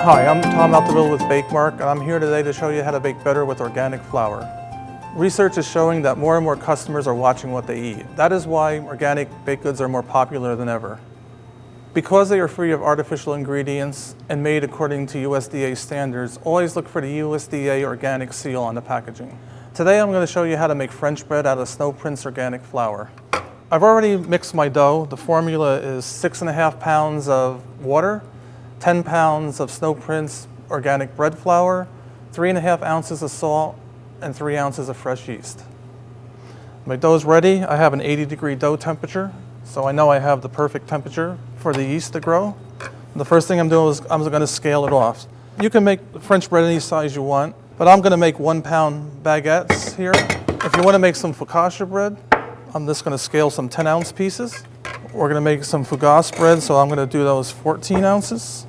Hi, I'm Tom Altaville with BakeMark, and I'm here today to show you how to bake better with organic flour. Research is showing that more and more customers are watching what they eat. That is why organic baked goods are more popular than ever. Because they are free of artificial ingredients and made according to USDA standards, always look for the USDA organic seal on the packaging. Today I'm going to show you how to make French bread out of Snow Prince organic flour. I've already mixed my dough. The formula is 6.5 pounds of water, 10 pounds of Snow Prince organic bread flour, 3.5 ounces of salt, and 3 ounces of fresh yeast. My dough is ready. I have an 80-degree dough temperature, so I know I have the perfect temperature for the yeast to grow. The first thing I'm doing is I'm going to scale it off. You can make French bread any size you want, but I'm going to make 1-pound baguettes here. If you want to make some Focaccia bread, I'm just going to scale some 10-ounce pieces. We're going to make some Fougasse bread, so I'm going to do those 14 ounces.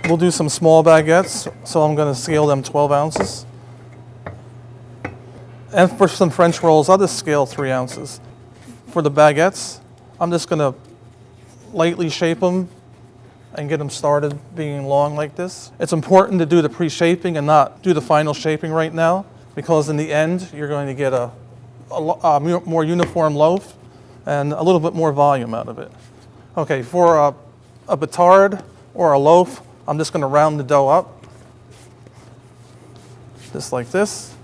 We'll do some small baguettes, so I'm going to scale them 12 ounces. And for some French rolls, I'll just scale 3 ounces. For the baguettes, I'm just going to lightly shape them and get them started being long like this. It's important to do the pre-shaping and not do the final shaping right now, because in the end, you're going to get a more uniform loaf and a little bit more volume out of it. Okay, for a batard or a loaf, I'm just going to round the dough up, just like this.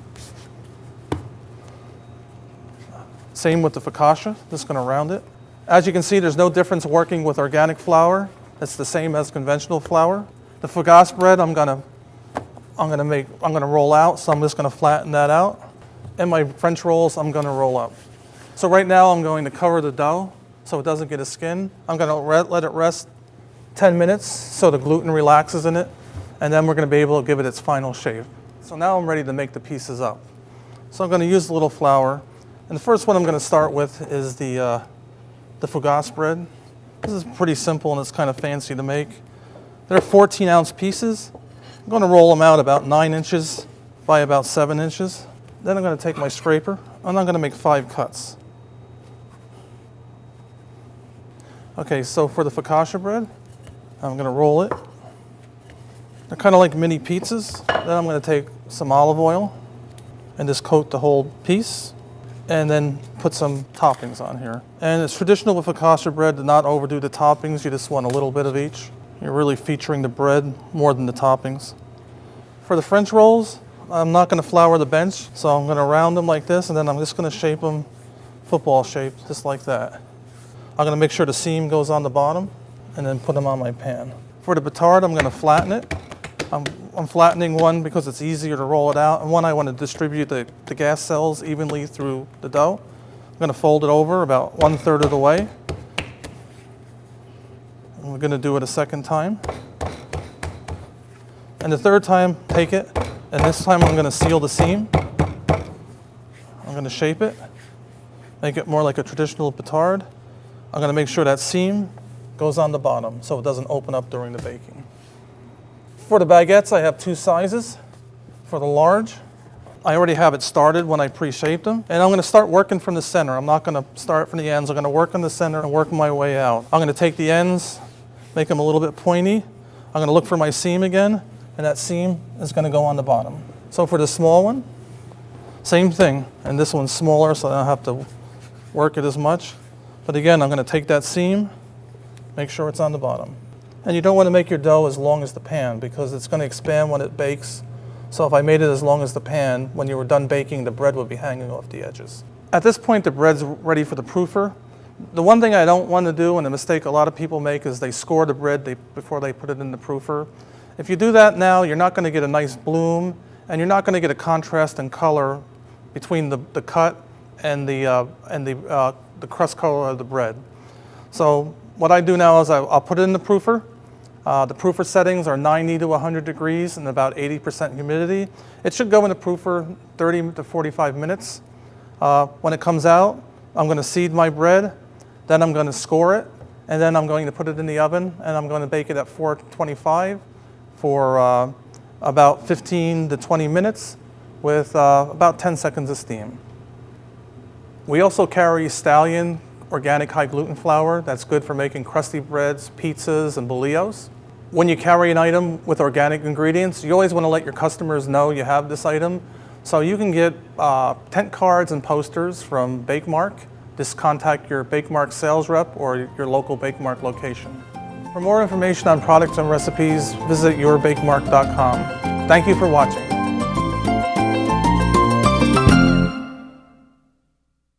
Same with the focaccia, just going to round it. As you can see, there's no difference working with organic flour. It's the same as conventional flour. The Fougasse bread, I'm going to roll out, so I'm just going to flatten that out. And my French rolls, I'm going to roll up. So right now, I'm going to cover the dough so it doesn't get a skin. I'm going to let it rest 10 minutes so the gluten relaxes in it, and then we're going to be able to give it its final shape. So now I'm ready to make the pieces up. So I'm going to use a little flour, and the first one I'm going to start with is the Fougasse bread. This is pretty simple and it's kind of fancy to make. They're 14-ounce pieces. I'm going to roll them out about 9 inches by about 7 inches. Then I'm going to take my scraper and I'm going to make 5 cuts. Okay, so for the Focaccia bread, I'm going to roll it. They're kind of like mini pizzas. Then I'm going to take some olive oil and just coat the whole piece, and then put some toppings on here. And it's traditional with Focaccia bread to not overdo the toppings. You just want a little bit of each. You're really featuring the bread more than the toppings. For the French rolls, I'm not going to flour the bench, so I'm going to round them like this, and then I'm just going to shape them football shaped, just like that. I'm going to make sure the seam goes on the bottom, and then put them on my pan. For the batard, I'm going to flatten it. I'm flattening one because it's easier to roll it out, and one I want to distribute the gas cells evenly through the dough. I'm going to fold it over about 1/3 of the way. And we're going to do it a second time. And the third time, take it, and this time I'm going to seal the seam. I'm going to shape it, make it more like a traditional batard. I'm going to make sure that seam goes on the bottom so it doesn't open up during the baking. For the baguettes, I have 2 sizes. For the large, I already have it started when I pre-shaped them. And I'm going to start working from the center. I'm not going to start from the ends. I'm going to work in the center and work my way out. I'm going to take the ends, make them a little bit pointy. I'm going to look for my seam again, and that seam is going to go on the bottom. So for the small one, same thing. And this one's smaller, so I don't have to work it as much. But again, I'm going to take that seam, make sure it's on the bottom. And you don't want to make your dough as long as the pan because it's going to expand when it bakes. So if I made it as long as the pan, when you were done baking, the bread would be hanging off the edges. At this point, the bread's ready for the proofer. The one thing I don't want to do, and a mistake a lot of people make, is they score the bread before they put it in the proofer. If you do that now, you're not going to get a nice bloom, and you're not going to get a contrast in color between the cut and the crust color of the bread. So what I do now is I'll put it in the proofer. The proofer settings are 90 to 100 degrees and about 80% humidity. It should go in the proofer 30 to 45 minutes. When it comes out, I'm going to seed my bread, then I'm going to score it, and then I'm going to put it in the oven, and I'm going to bake it at 425 for about 15 to 20 minutes with about 10 seconds of steam. We also carry Stallion organic high gluten flour that's good for making crusty breads, pizzas, and bolillos. When you carry an item with organic ingredients, you always want to let your customers know you have this item. So you can get tent cards and posters from BakeMark. Just contact your BakeMark sales rep or your local BakeMark location. For more information on products and recipes, visit yourbakemark.com. Thank you for watching.